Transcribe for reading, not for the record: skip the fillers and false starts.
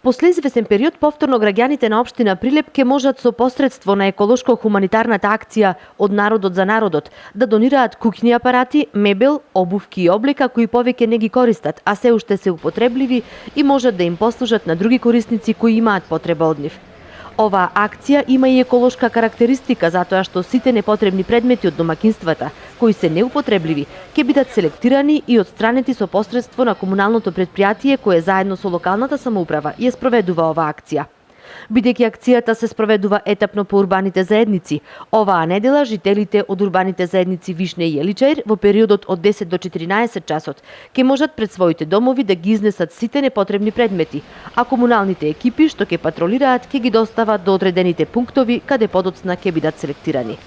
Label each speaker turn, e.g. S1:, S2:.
S1: После извесен период повторно граѓаните на општина Прилеп ќе можат со посредство на еколошко-хуманитарната акција Од народот за народот да донираат куќни апарати, мебел, обувки и облека кои повеќе не ги користат, а се уште се употребливи и можат да им послужат на други корисници кои имаат потреба од нив. Оваа акција има и еколошка карактеристика затоа што сите непотребни предмети од домаќинствата кои се неупотребливи ќе бидат селектирани и отстранети со посредство на комуналното претпријатие кое заедно со локалната самоуправа ја спроведува оваа акција. Бидејќи акцијата се спроведува етапно по урбаните заедници, оваа недела жителите од урбаните заедници Вишне и Еличаир во периодот од 10 до 14 часот ќе можат пред своите домови да ги изнесат сите непотребни предмети, а комуналните екипи што ќе патролираат ќе ги достават до одредените пунктови каде подоцна ќе бидат селектирани.